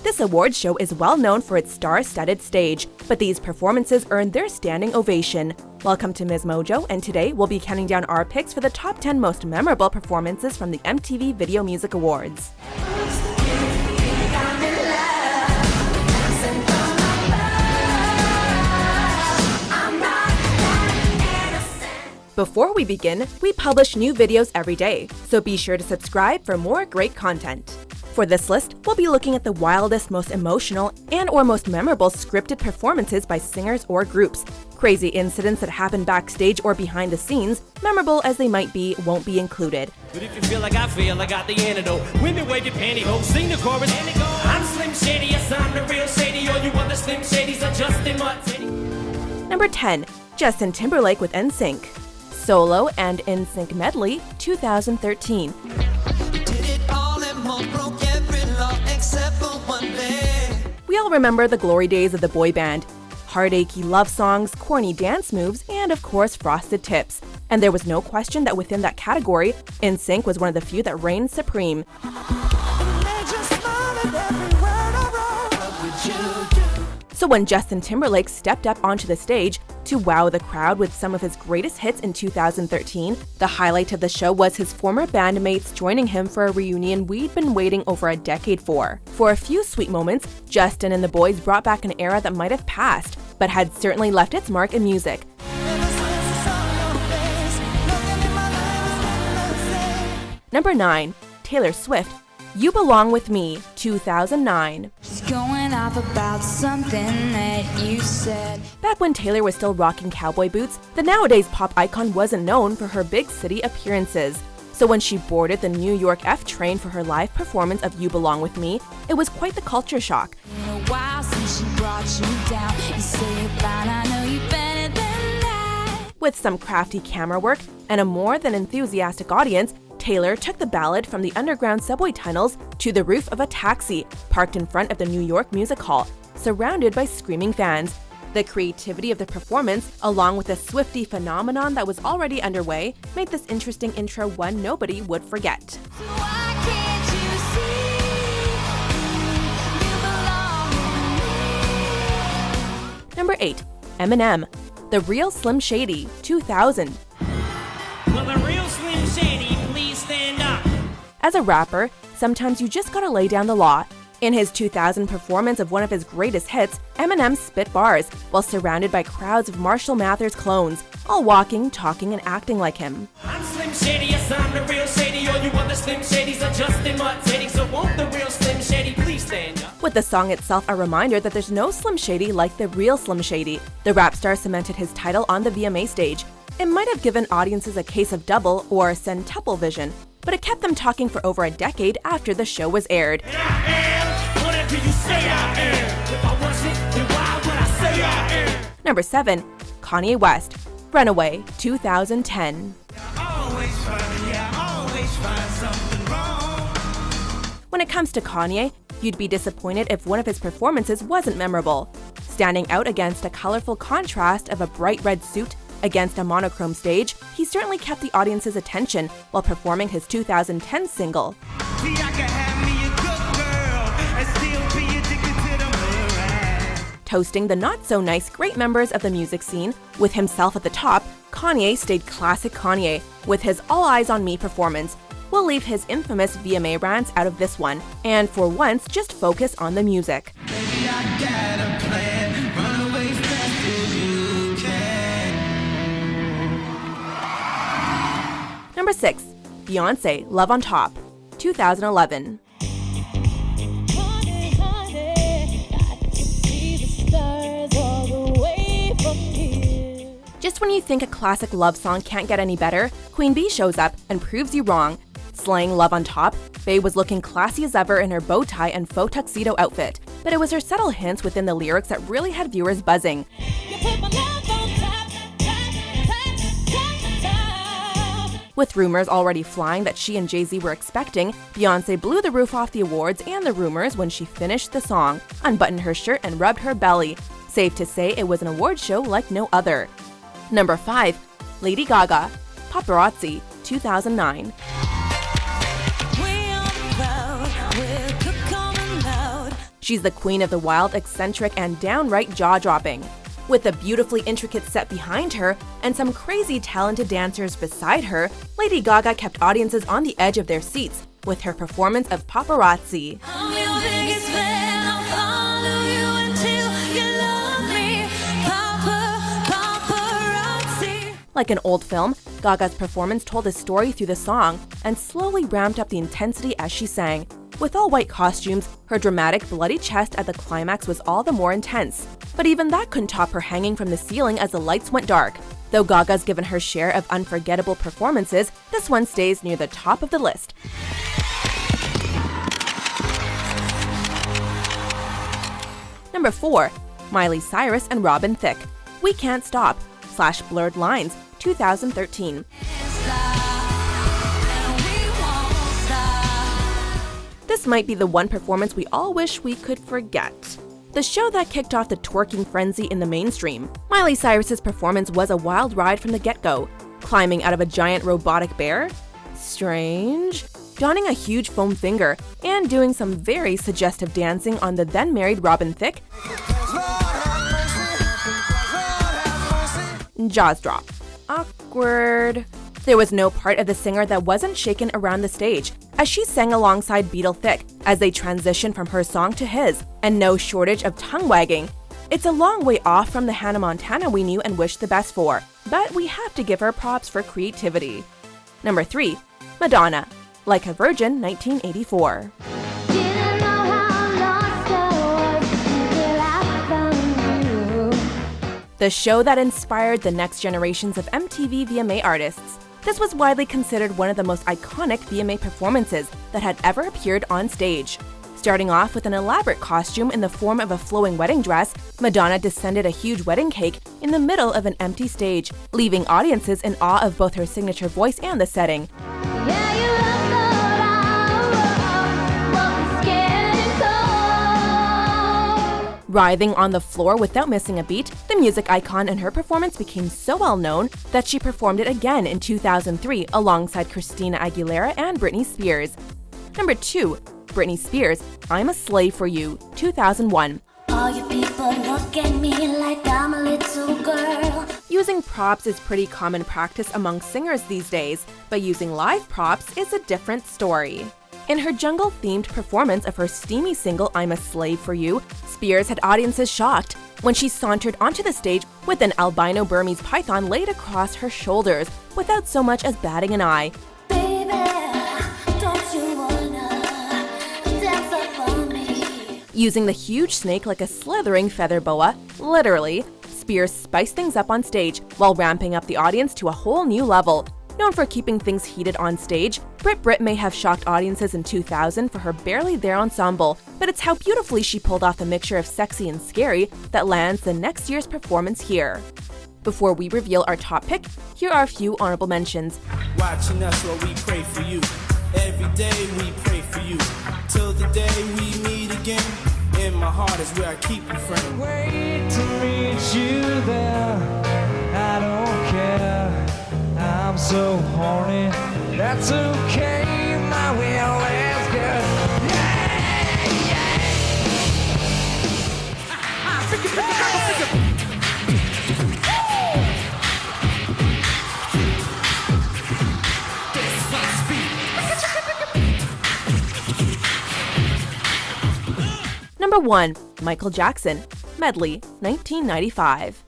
This award show is well known for its star-studded stage, but these performances earned their standing ovation. Welcome to MsMojo, and today we'll be counting down our picks for the top 10 most memorable performances from the MTV Video Music Awards. Before we begin, we publish new videos every day, so be sure to subscribe for more great content. For this list, we'll be looking at the wildest, most emotional, and/or most memorable scripted performances by singers or groups. Crazy incidents that happen backstage or behind the scenes, memorable as they might be, won't be included. But if you feel like I feel, I got the antidote. Women wave your pantyhose, sing the chorus, and it goes. I'm Slim Shady, yes, I'm the real Shady. All you other Slim Shadys are Justin Timberlake. Number 10. Justin Timberlake with NSYNC. Solo and NSYNC Medley, 2013. We all remember the glory days of the boy band. Heartachy love songs, corny dance moves, and of course frosted tips. And there was no question that within that category, NSYNC was one of the few that reigned supreme. So when Justin Timberlake stepped up onto the stage to wow the crowd with some of his greatest hits in 2013, the highlight of the show was his former bandmates joining him for a reunion we'd been waiting over a decade for. For a few sweet moments, Justin and the boys brought back an era that might have passed, but had certainly left its mark in music. Number 9. Taylor Swift, You Belong With Me, 2009. She's going off about something that you said. Back when Taylor was still rocking cowboy boots, the nowadays pop icon wasn't known for her big city appearances. So when she boarded the New York F train for her live performance of You Belong With Me, it was quite the culture shock. In a while since she brought you down, you say you're fine, I know you better than that. With some crafty camera work and a more than enthusiastic audience, Taylor took the ballad from the underground subway tunnels to the roof of a taxi parked in front of the New York Music Hall, surrounded by screaming fans. The creativity of the performance, along with the Swiftie phenomenon that was already underway, made this interesting intro one nobody would forget. So why can't you see you belong with me? Number 8. Eminem, The Real Slim Shady, 2000. Well, the real Slim Shady, please stand up. As a rapper, sometimes you just gotta lay down the law. In his 2000 performance of one of his greatest hits, Eminem spit bars while surrounded by crowds of Marshall Mathers clones, all walking, talking, and acting like him. I'm Slim Shady, yes, I'm the real Shady. All you other Slim Shadys are Justin Timberlake. So won't the real Slim Shady please stand up? With the song itself a reminder that there's no Slim Shady like the real Slim Shady, the rap star cemented his title on the VMA stage. It might have given audiences a case of double or centuple vision, but it kept them talking for over a decade after the show was aired. And I am whatever you say I am. If I wasn't, then why would I say I am? Number 7. Kanye West, Runaway, 2010. I always find something wrong. When it comes to Kanye, you'd be disappointed if one of his performances wasn't memorable. Standing out against a colorful contrast of a bright red suit against a monochrome stage, he certainly kept the audience's attention while performing his 2010 single. See, I can have me a good girl and still be addicted to the moonrise. Toasting the not-so-nice great members of the music scene, with himself at the top, Kanye stayed classic Kanye with his All Eyes on Me performance. We'll leave his infamous VMA rants out of this one, and for once, just focus on the music. Baby, I got a plan. Run away fast as you can. Number 6. Beyoncé, Love on Top, 2011. Just when you think a classic love song can't get any better, Queen Bee shows up and proves you wrong. Slaying Love on Top, Bey was looking classy as ever in her bow tie and faux tuxedo outfit, but it was her subtle hints within the lyrics that really had viewers buzzing. With rumors already flying that she and Jay-Z were expecting, Beyoncé blew the roof off the awards and the rumors when she finished the song, unbuttoned her shirt and rubbed her belly. Safe to say it was an award show like no other. Number 5. Lady Gaga, Paparazzi, 2009. She's the queen of the wild, eccentric, and downright jaw-dropping. With a beautifully intricate set behind her and some crazy talented dancers beside her, Lady Gaga kept audiences on the edge of their seats with her performance of Paparazzi. I'm your biggest fan, I'll follow you until you love me. Paparazzi. Like an old film, Gaga's performance told a story through the song and slowly ramped up the intensity as she sang. With all-white costumes, her dramatic, bloody chest at the climax was all the more intense. But even that couldn't top her hanging from the ceiling as the lights went dark. Though Gaga's given her share of unforgettable performances, this one stays near the top of the list. Number 4. Miley Cyrus and Thicke. We Can't Stop / Blurred Lines, 2013. This might be the one performance we all wish we could forget. The show that kicked off the twerking frenzy in the mainstream. Miley Cyrus's performance was a wild ride from the get-go. Climbing out of a giant robotic bear? Strange. Donning a huge foam finger and doing some very suggestive dancing on the then-married Thicke. Jaws drop. Awkward. There was no part of the singer that wasn't shaken around the stage, as she sang alongside Thicke as they transitioned from her song to his, and no shortage of tongue wagging. It's a long way off from the Hannah Montana we knew and wished the best for, but we have to give her props for creativity. Number 3. Madonna, Like a Virgin, 1984. Didn't know how lost I was until I found you. The show that inspired the next generations of MTV VMA artists. This was widely considered one of the most iconic VMA performances that had ever appeared on stage. Starting off with an elaborate costume in the form of a flowing wedding dress, Madonna descended a huge wedding cake in the middle of an empty stage, leaving audiences in awe of both her signature voice and the setting. Yeah, you look good, I was scared and cold. Writhing on the floor without missing a beat, the music icon and her performance became so well known that she performed it again in 2003 alongside Christina Aguilera and Britney Spears. Number 2. Britney Spears, I'm a Slave for You, 2001. All you people look at me like I'm a little girl. Using props is pretty common practice among singers these days, but using live props is a different story. In her jungle-themed performance of her steamy single I'm a Slave for You, Spears had audiences shocked when she sauntered onto the stage with an albino Burmese python laid across her shoulders without so much as batting an eye. Baby, don't you wanna dance up on me? Using the huge snake like a slithering feather boa, literally, Spears spiced things up on stage while ramping up the audience to a whole new level. Known for keeping things heated on stage, Brit may have shocked audiences in 2000 for her Barely There ensemble, but it's how beautifully she pulled off the mixture of sexy and scary that lands the next year's performance here. Before we reveal our top pick, here are a few honorable mentions. Watching us while we pray for you. Every day we pray for you. Till the day we meet again. In my heart is where I keep you, friend. Wait to meet you there. I don't care. I'm so horny. That's okay. My will is good. Number 1. Michael Jackson, Medley, 1995.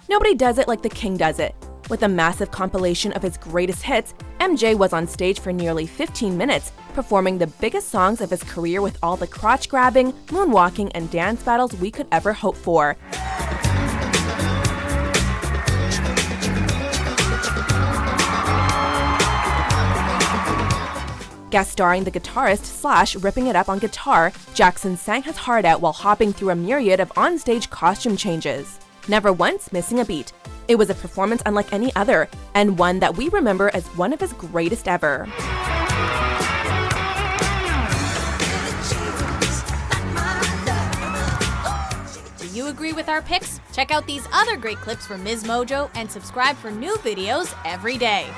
Nobody does it like the King does it. With a massive compilation of his greatest hits, MJ was on stage for nearly 15 minutes, performing the biggest songs of his career with all the crotch-grabbing, moonwalking, and dance battles we could ever hope for. Guest starring the guitarist / ripping it up on guitar, Jackson sang his heart out while hopping through a myriad of onstage costume changes, never once missing a beat. It was a performance unlike any other, and one that we remember as one of his greatest ever. Do you agree with our picks? Check out these other great clips from MsMojo and subscribe for new videos every day.